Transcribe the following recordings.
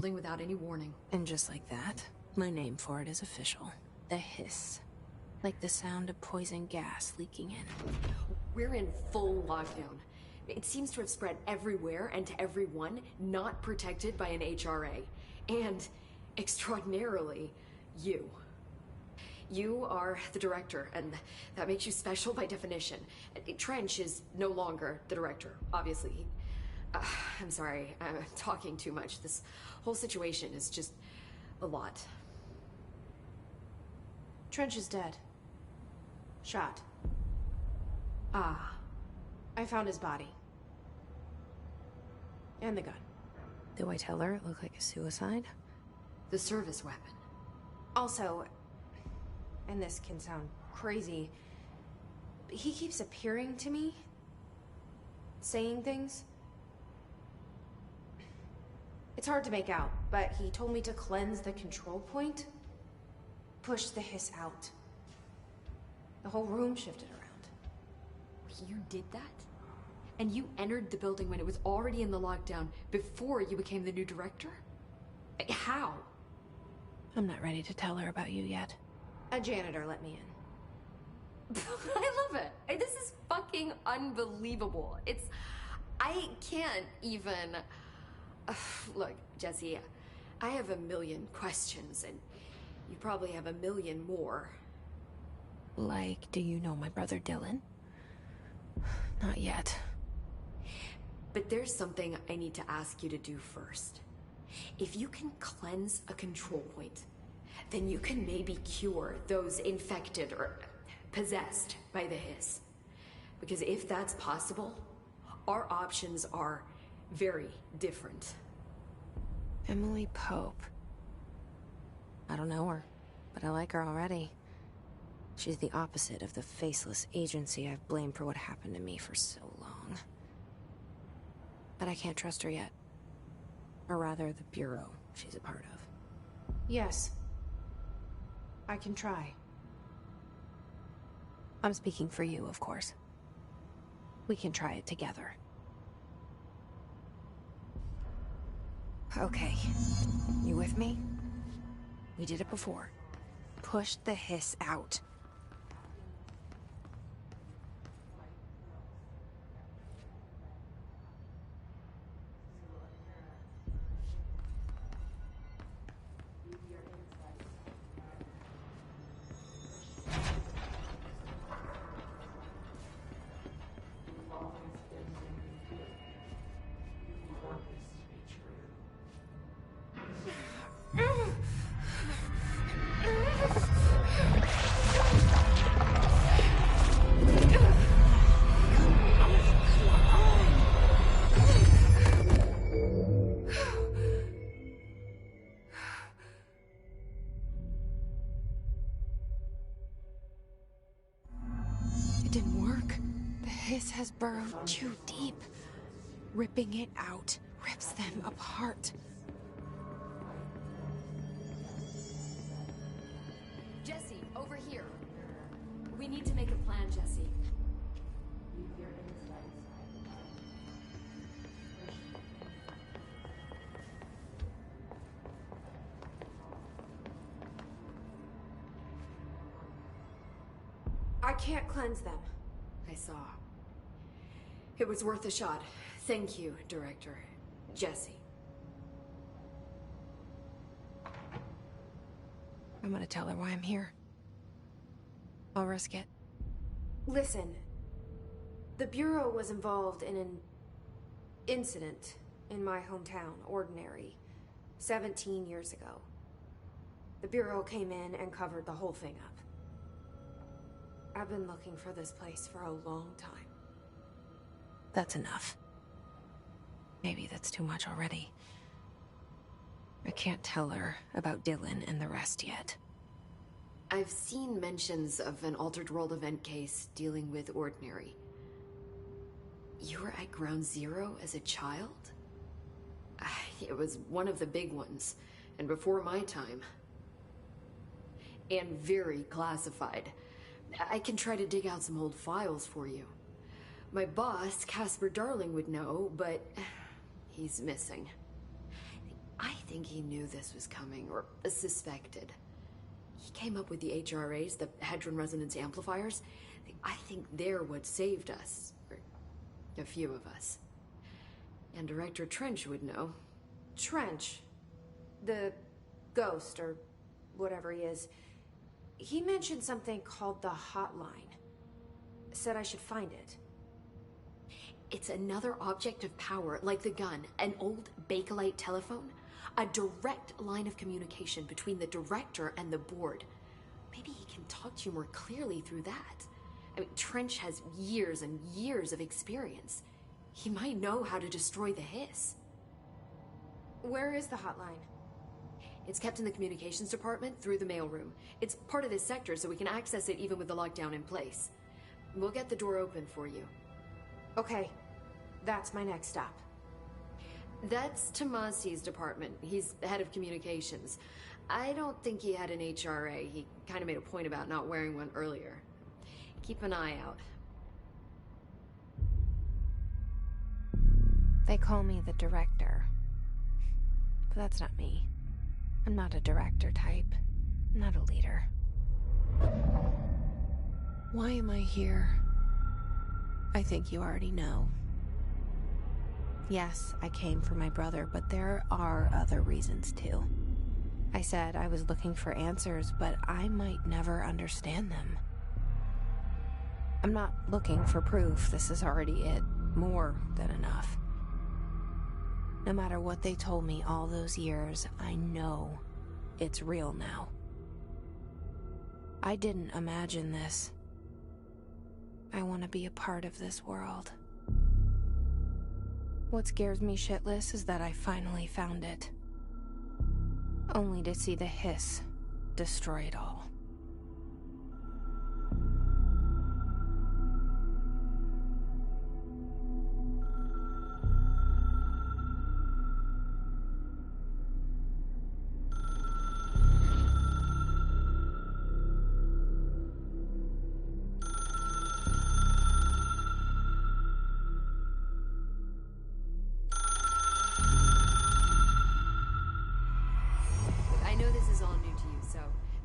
building without any warning. And just like that, my name for it is official. The hiss. Like the sound of poison gas leaking in. We're in full lockdown. It seems to have spread everywhere and to everyone not protected by an HRA. And, extraordinarily, you. You are the director, and that makes you special by definition. Trench is no longer the director, obviously. I'm sorry, I'm talking too much. This whole situation is just a lot. Trench is dead. Shot. Ah. I found his body. And the gun. Do I tell her it looked like a suicide? The service weapon. Also, and this can sound crazy, but he keeps appearing to me, saying things. It's hard to make out, but he told me to cleanse the control point, push the hiss out. The whole room shifted around. You did that? And you entered the building when it was already in the lockdown before you became the new director? How? I'm not ready to tell her about you yet. A janitor let me in. I love it. This is fucking unbelievable. I can't even... Look, Jesse, I have a million questions, and you probably have a million more. Like, do you know my brother Dylan? Not yet. But there's something I need to ask you to do first. If you can cleanse a control point, then you can maybe cure those infected or possessed by the hiss. Because if that's possible, our options are very different. Emily Pope. I don't know her, but I like her already. She's the opposite of the faceless agency I've blamed for what happened to me for so long. But I can't trust her yet. Or rather, the bureau she's a part of. Yes. I can try. I'm speaking for you, of course. We can try it together. Okay. You with me? We did it before. Push the hiss out. It didn't work. The hiss has burrowed too deep. Ripping it out rips them apart. Jesse, over here. We need to make a plan, Jesse. I can't cleanse them. I saw. It was worth a shot. Thank you, Director. Jesse. I'm gonna tell her why I'm here. I'll risk it. Listen. The Bureau was involved in an incident in my hometown, Ordinary, 17 years ago. The Bureau came in and covered the whole thing up. I've been looking for this place for a long time. That's enough. Maybe that's too much already. I can't tell her about Dylan and the rest yet. I've seen mentions of an Altered World event case dealing with Ordinary. You were at Ground Zero as a child? It was one of the big ones, and before my time. And very classified. I can try to dig out some old files for you. My boss, Casper Darling, would know, but he's missing. I think he knew this was coming, or suspected. He came up with the HRAs, the Hadron Resonance Amplifiers. I think they're what saved us. Or a few of us. And Director Trench would know. Trench. The ghost, or whatever he is. He mentioned something called the hotline. Said I should find it. It's another object of power, like the gun, an old Bakelite telephone. A direct line of communication between the director and the board. Maybe he can talk to you more clearly through that. I mean, Trench has years and years of experience. He might know how to destroy the hiss. Where is the hotline? It's kept in the communications department through the mailroom. It's part of this sector, so we can access it even with the lockdown in place. We'll get the door open for you. Okay, that's my next stop. That's Tomasi's department. He's the head of communications. I don't think he had an HRA. He kind of made a point about not wearing one earlier. Keep an eye out. They call me the director. But that's not me. I'm not a director type. I'm not a leader. Why am I here? I think you already know. Yes, I came for my brother, but there are other reasons too. I said I was looking for answers, but I might never understand them. I'm not looking for proof. This is already it. More than enough. No matter what they told me all those years, I know it's real now. I didn't imagine this. I want to be a part of this world. What scares me shitless is that I finally found it. Only to see the hiss destroy it all.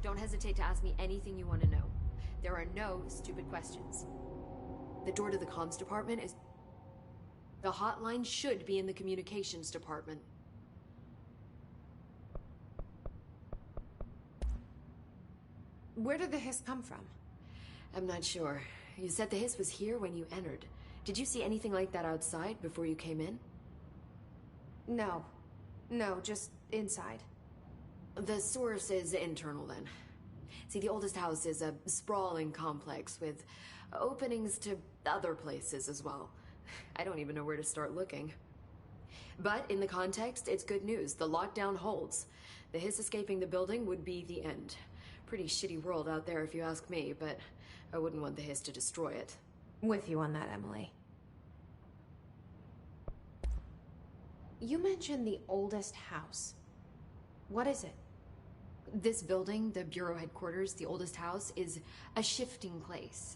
Don't hesitate to ask me anything you want to know. There are no stupid questions. The door to the comms department is... The hotline should be in the communications department. Where did the hiss come from? I'm not sure. You said the hiss was here when you entered. Did you see anything like that outside before you came in? No. No, just inside. The source is internal, then. See, the oldest house is a sprawling complex with openings to other places as well. I don't even know where to start looking. But in the context, it's good news. The lockdown holds. The hiss escaping the building would be the end. Pretty shitty world out there if you ask me, but I wouldn't want the hiss to destroy it. With you on that, Emily. You mentioned the oldest house. What is it? This building, the Bureau headquarters, the oldest house, is a shifting place.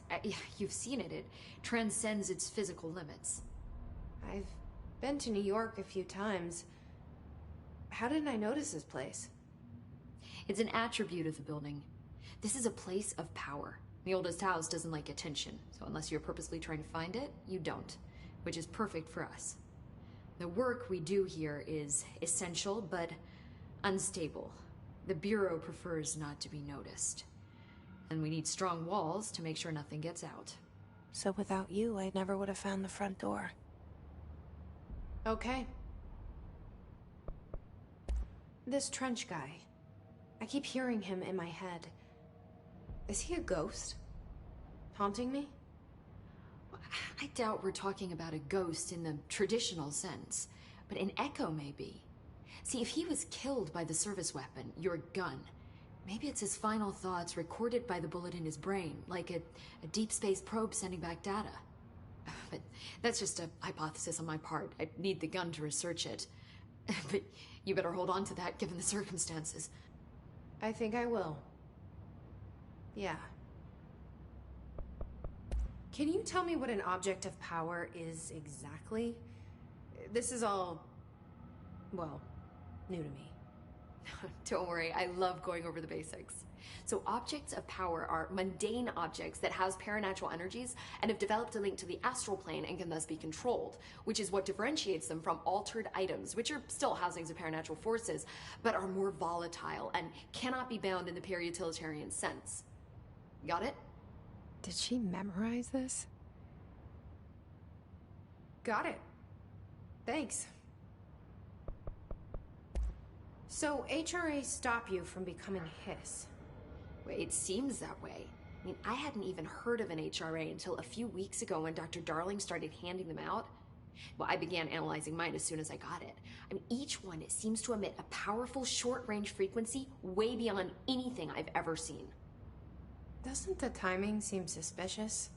You've seen it. It transcends its physical limits. I've been to New York a few times. How didn't I notice this place? It's an attribute of the building. This is a place of power. The oldest house doesn't like attention, so unless you're purposely trying to find it, you don't, which is perfect for us. The work we do here is essential, but unstable. The Bureau prefers not to be noticed. And we need strong walls to make sure nothing gets out. So without you, I never would have found the front door. Okay. This Trench guy. I keep hearing him in my head. Is he a ghost? Haunting me? I doubt we're talking about a ghost in the traditional sense, but an echo maybe. See, if he was killed by the service weapon, your gun, maybe it's his final thoughts recorded by the bullet in his brain, like a deep space probe sending back data. But that's just a hypothesis on my part. I need the gun to research it. But you better hold on to that given the circumstances. I think I will. Yeah. Can you tell me what an object of power is exactly? This is all, well, new to me. Don't worry, I love going over the basics. So objects of power are mundane objects that house paranatural energies and have developed a link to the astral plane and can thus be controlled, which is what differentiates them from altered items, which are still housings of paranatural forces, but are more volatile and cannot be bound in the peri-utilitarian sense. Got it? Did she memorize this? Got it. Thanks. So HRA stop you from becoming Hiss? It seems that way. I mean, I hadn't even heard of an HRA until a few weeks ago when Dr. Darling started handing them out. Well, I began analyzing mine as soon as I got it. I mean, each one seems to emit a powerful short-range frequency way beyond anything I've ever seen. Doesn't the timing seem suspicious?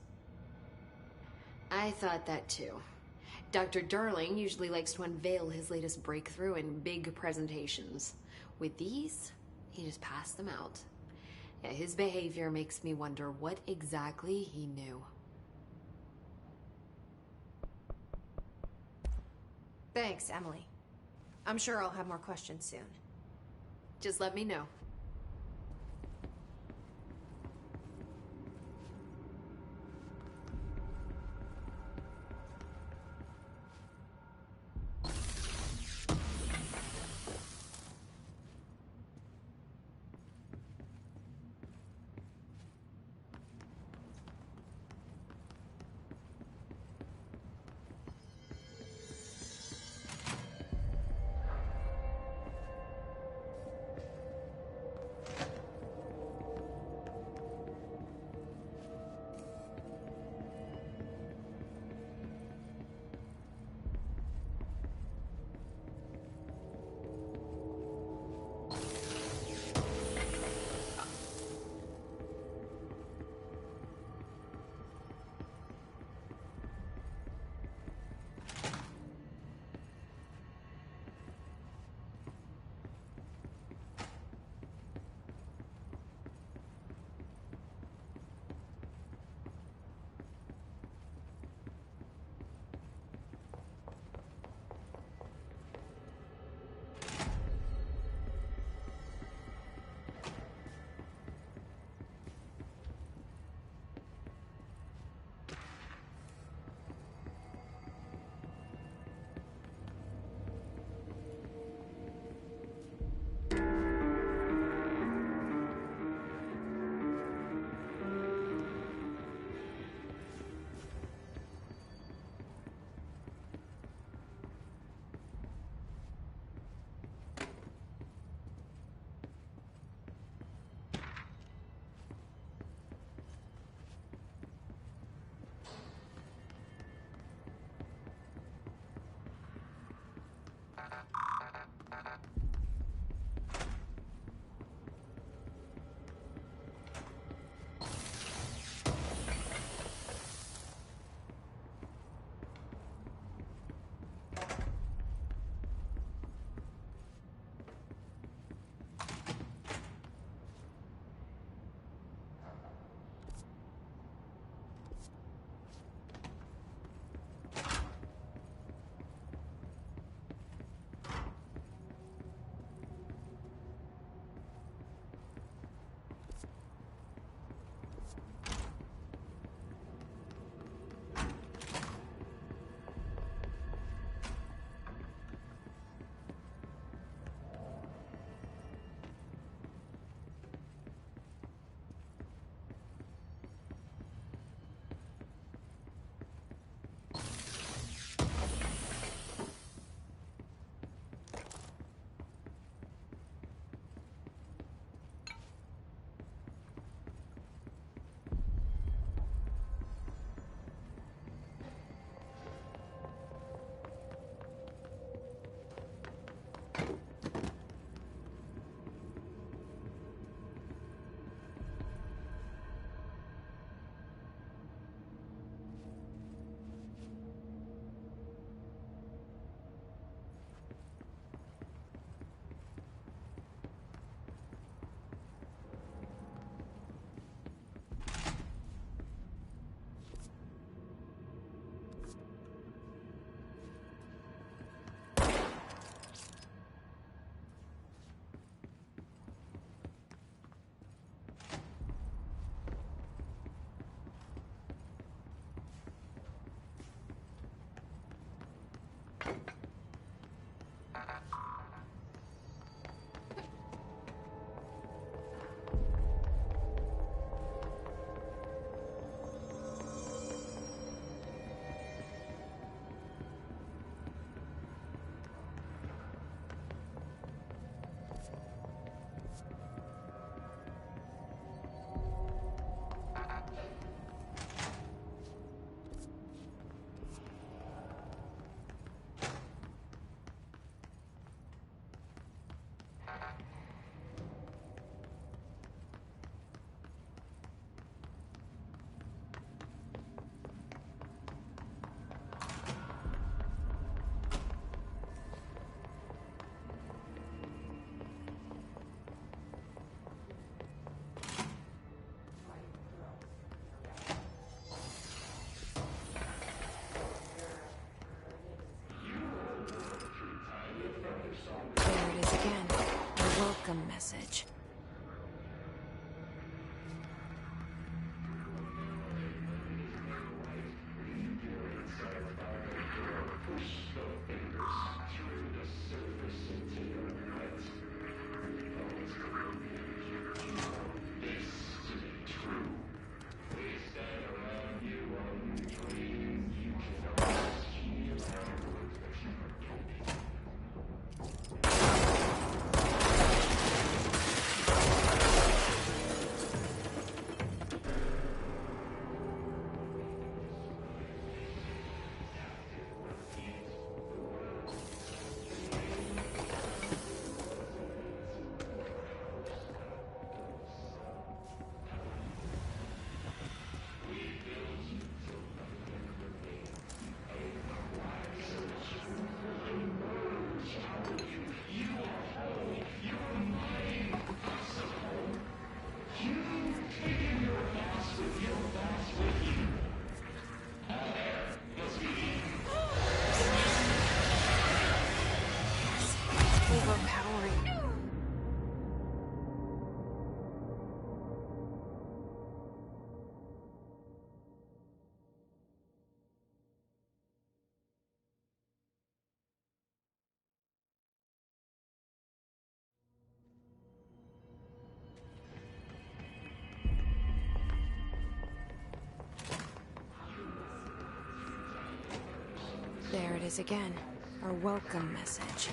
I thought that too. Dr. Darling usually likes to unveil his latest breakthrough in big presentations. With these, he just passed them out. Yeah, his behavior makes me wonder what exactly he knew. Thanks, Emily. I'm sure I'll have more questions soon. Just let me know. There it is again. A welcome message. Overpowering. There it is again. Our welcome message.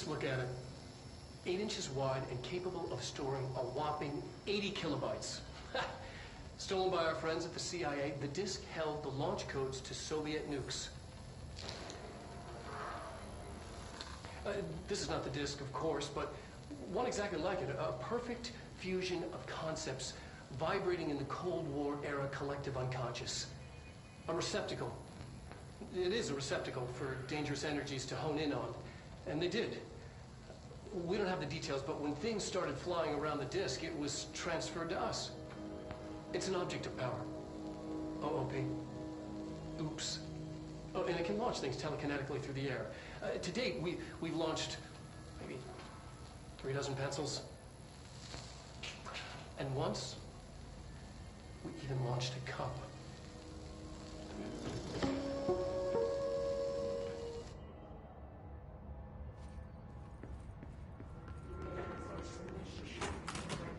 Just look at it. 8 inches wide and capable of storing a whopping 80 kilobytes. Stolen by our friends at the CIA, the disk held the launch codes to Soviet nukes. This is not the disk, of course, but one exactly like it. A perfect fusion of concepts vibrating in the Cold War era collective unconscious. A receptacle. It is a receptacle for dangerous energies to hone in on. And they did. We don't have the details, but when things started flying around the disk, it was transferred to us. It's an object of power. OOP. Oops. Oh, and it can launch things telekinetically through the air. To date, we've launched maybe 3 dozen pencils. And once, we even launched a cup.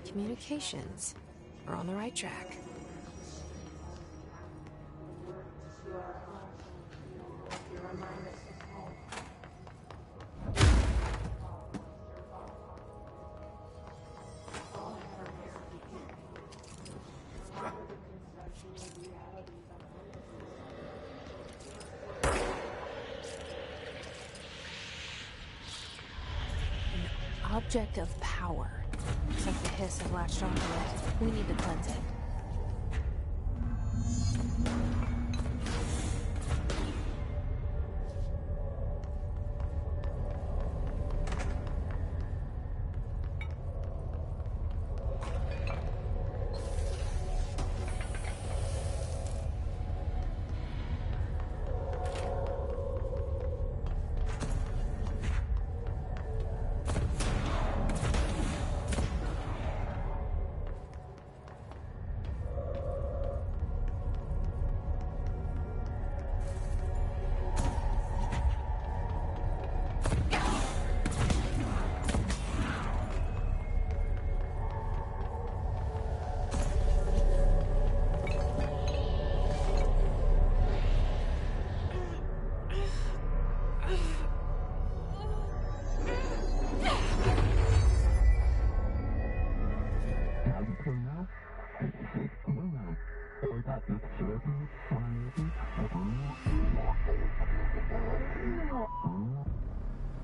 Communications. We're on the right track. An object of power. Looks like the hiss have latched onto it. We need to cleanse it.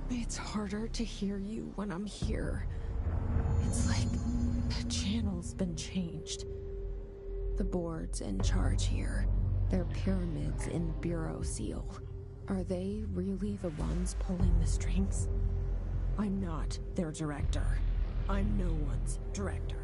It's harder to hear you when I'm here. It's like the channel's been changed. The board's in charge here. They're pyramids in Bureau Seal. Are they really the ones pulling the strings? I'm not their director. I'm no one's director.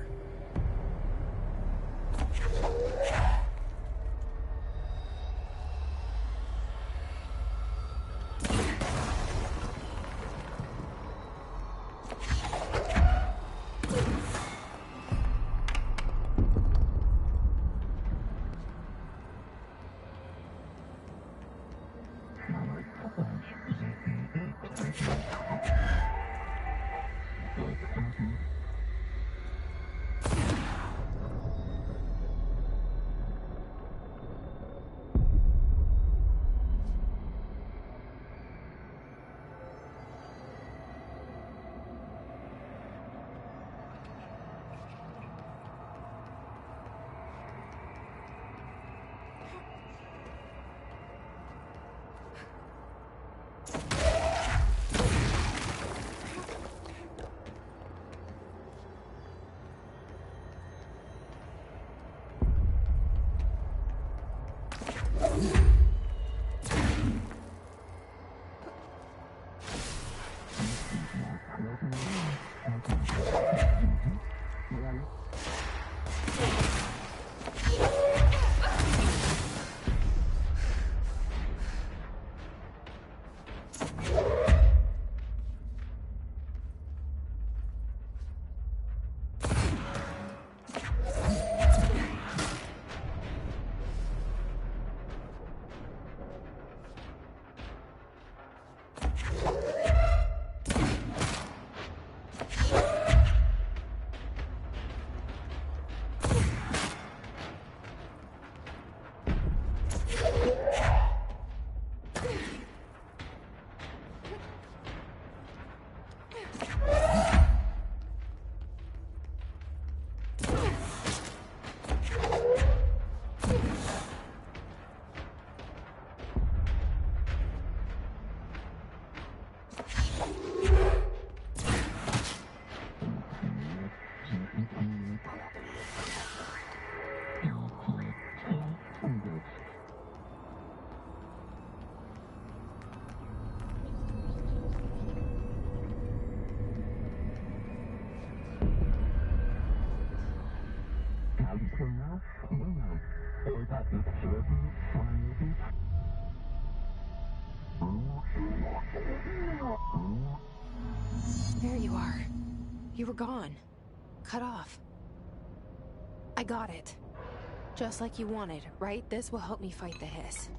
There you are. You were gone. Cut off. I got it. Just like you wanted, right? This will help me fight the hiss.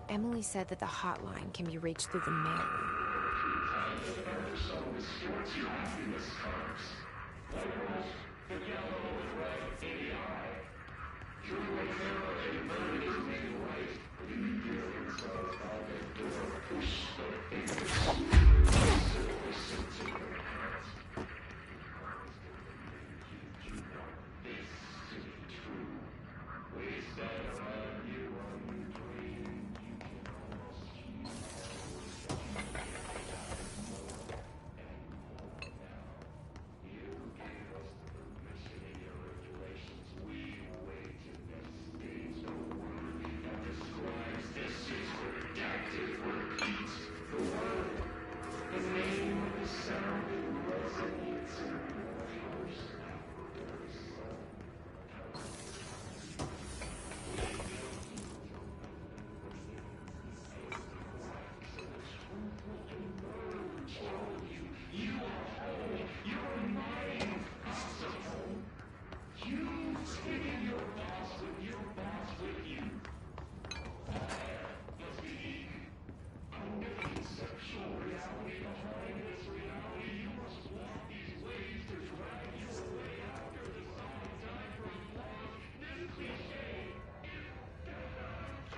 Emily said that the hotline can be reached through the mail room.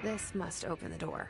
This must open the door.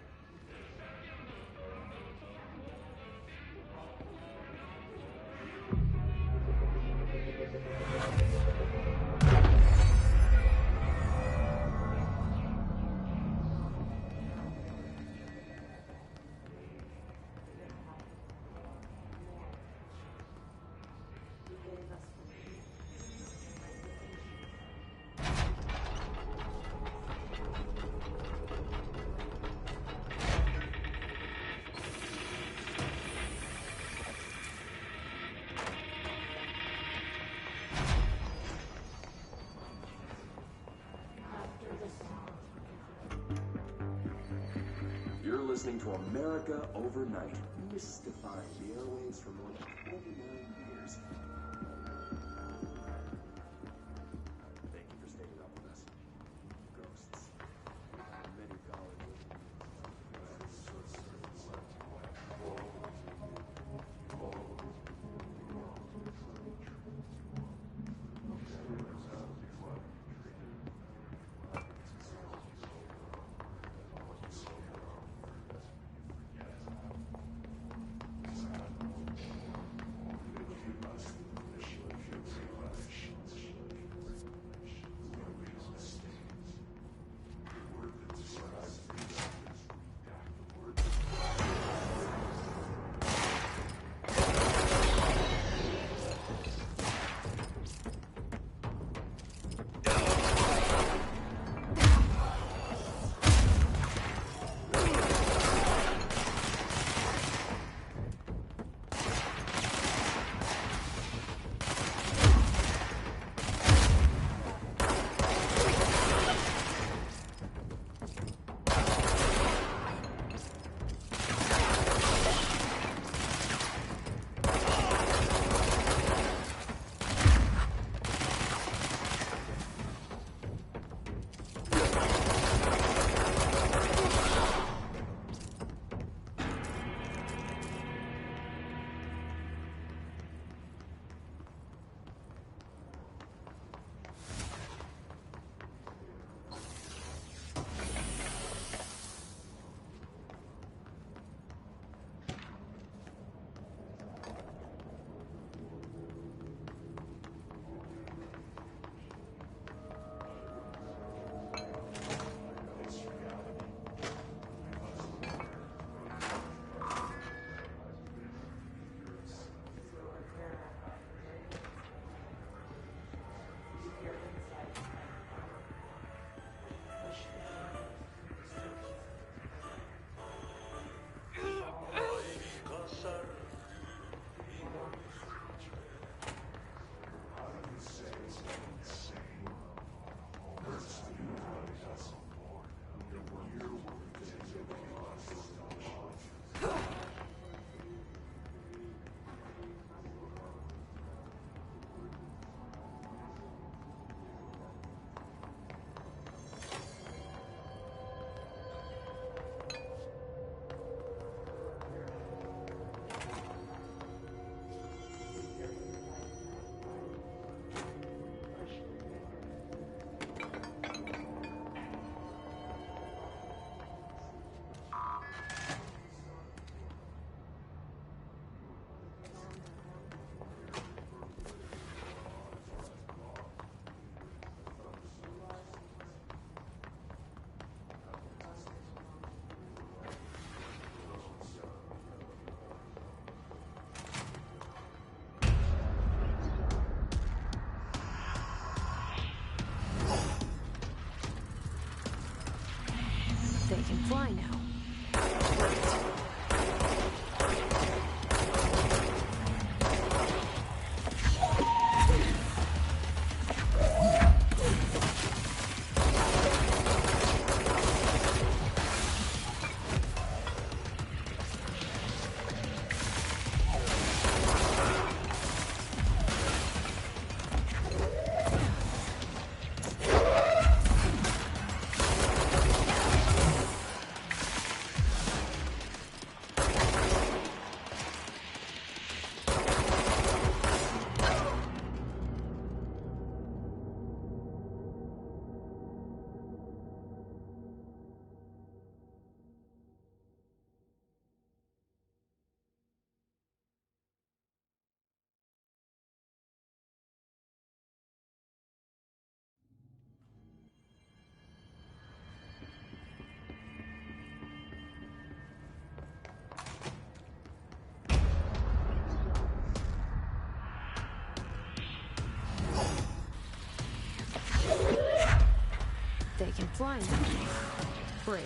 You're listening to America Overnight, mystifying the airwaves for more than 29 years. Thank you for staying up with us. Ghosts. Many colleges. fly now. They can fly now. Great.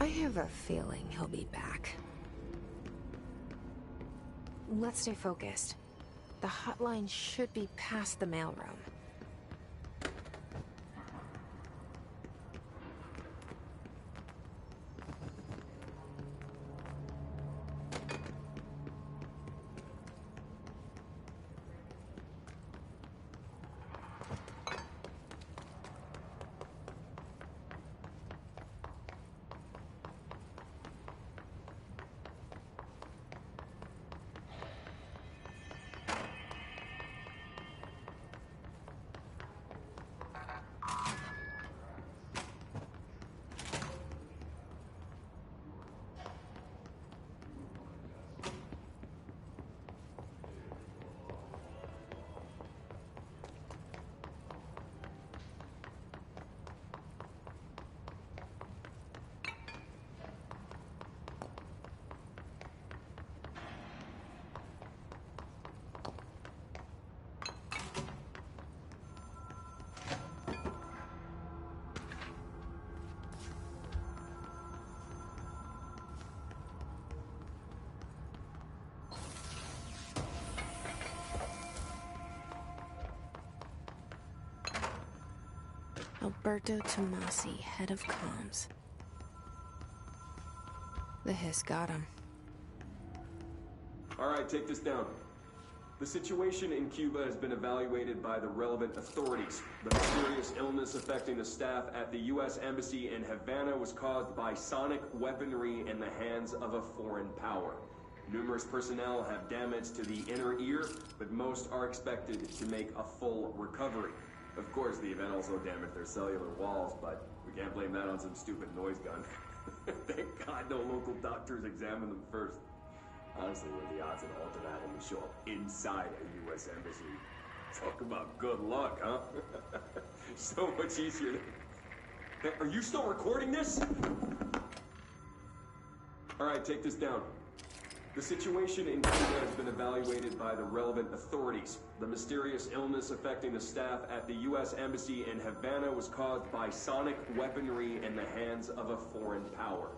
I have a feeling he'll be back. Let's stay focused. The hotline should be past the mailroom. Alberto Tomasi, head of comms. The hiss got him. All right, take this down. The situation in Cuba has been evaluated by the relevant authorities. The mysterious illness affecting the staff at the U.S. Embassy in Havana was caused by sonic weaponry in the hands of a foreign power. Numerous personnel have damage to the inner ear, but most are expected to make a full recovery. Of course, the event also damaged their cellular walls, but we can't blame that on some stupid noise gun. Thank God no local doctors examined them first. Honestly, what are the odds that altered atom would show up inside a U.S. embassy? Talk about good luck, huh? So much easier to... Hey, are you still recording this? All right, take this down. The situation in Cuba has been evaluated by the relevant authorities. The mysterious illness affecting the staff at the U.S. Embassy in Havana was caused by sonic weaponry in the hands of a foreign power.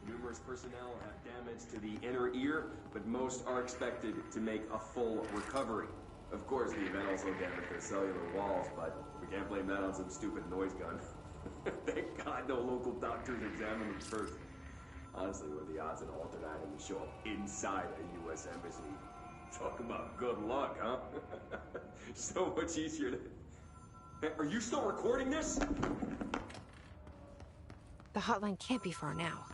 Numerous personnel have damage to the inner ear, but most are expected to make a full recovery. Of course, the event also damaged their cellular walls, but we can't blame that on some stupid noise gun. Thank God no local doctors examined them first. Honestly, what are the odds that altered atom would show up inside a U.S. embassy? Talk about good luck, huh? So much easier to... Hey, are you still recording this? The hotline can't be far now.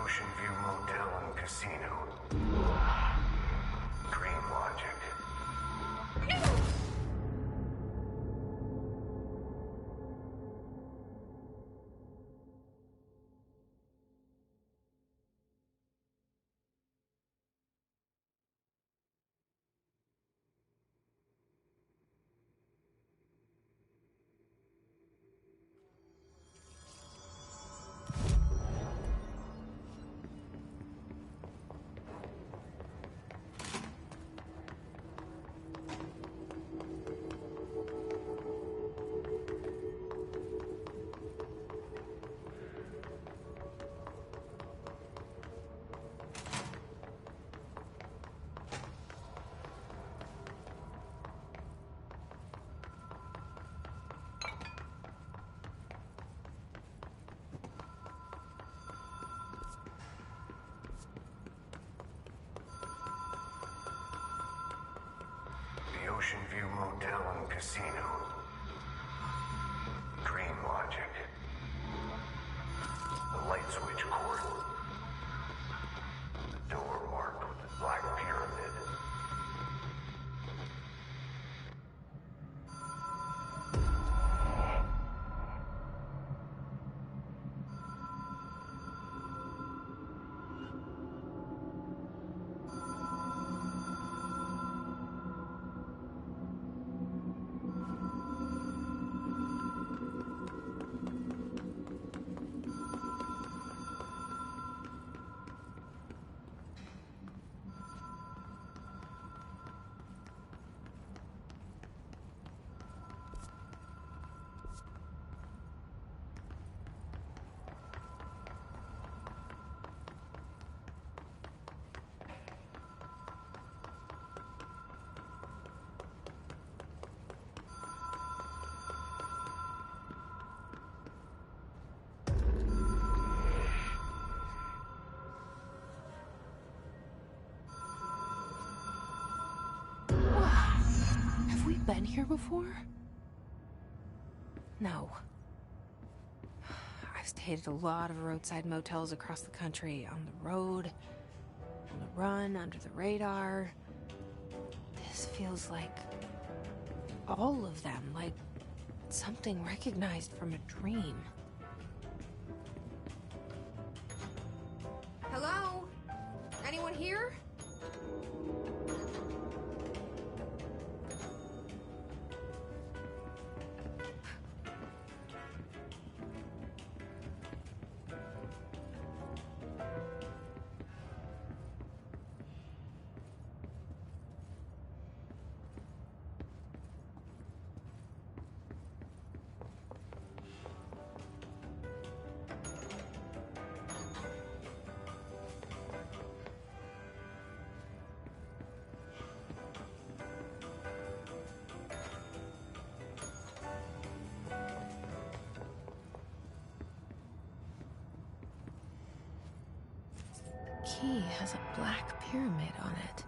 Ocean View Motel and Casino. Dream logic. The Ocean View Motel and Casino. Dream logic. The light switch cord. The door marked with the black pyramid. Have we been here before? No. I've stayed at a lot of roadside motels across the country, on the road, on the run, under the radar. This feels like all of them, like something recognized from a dream. Hello? Anyone here? Key has a black pyramid on it.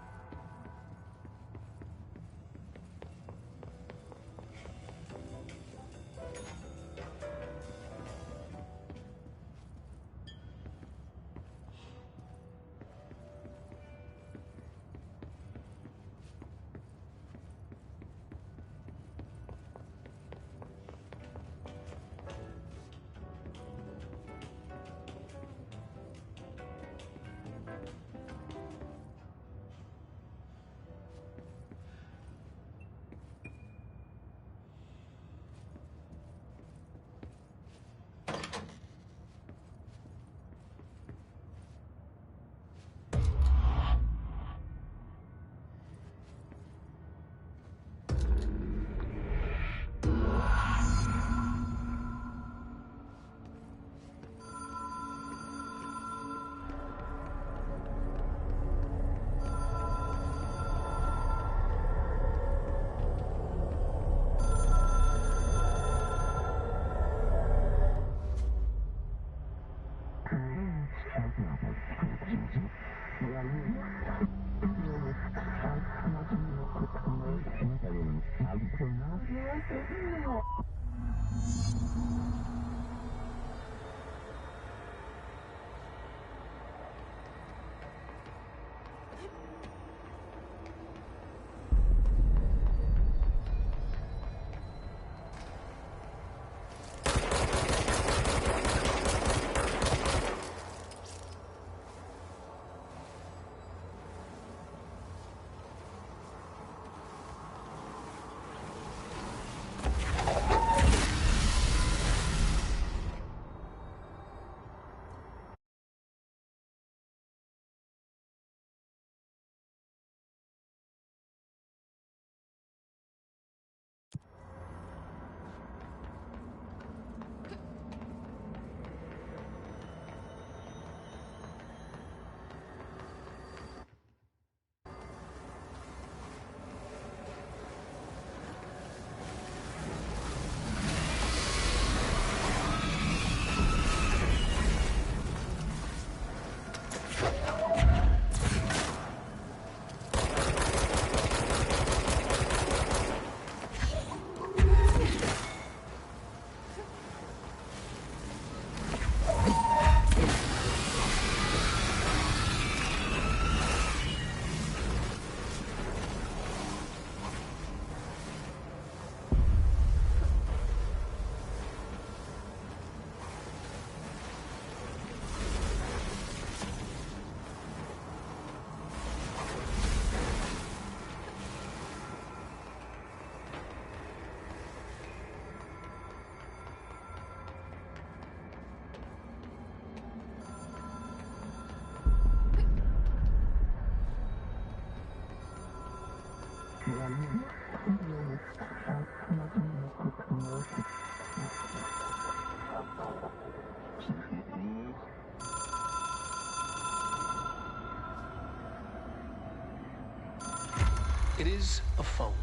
It is a phone.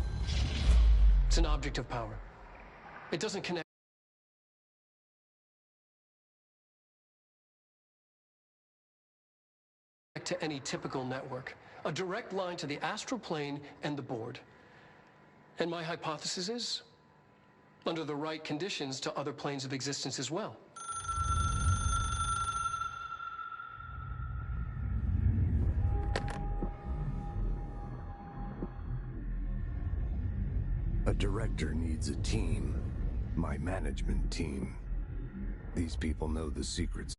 It's an object of power. It doesn't connect to any typical network. A direct line to the astral plane and the board. And my hypothesis is, under the right conditions, to other planes of existence as well. A director needs a team. My management team. These people know the secrets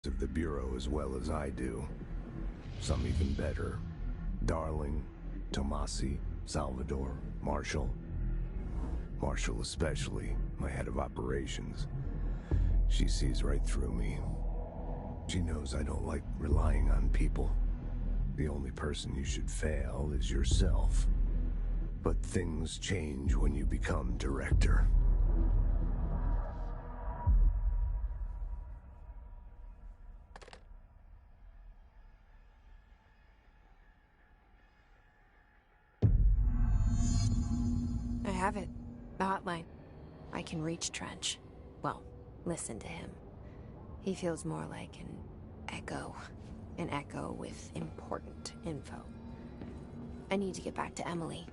of the Bureau as well as I do. Some even better. Darling, Tomasi, Salvador, Marshall. Marshall especially, my head of operations. She sees right through me. She knows I don't like relying on people. The only person you should fail is yourself. But things change when you become director. I have it. The hotline. I can reach Trench. Well, listen to him. He feels more like an echo. An echo with important info. I need to get back to Emily.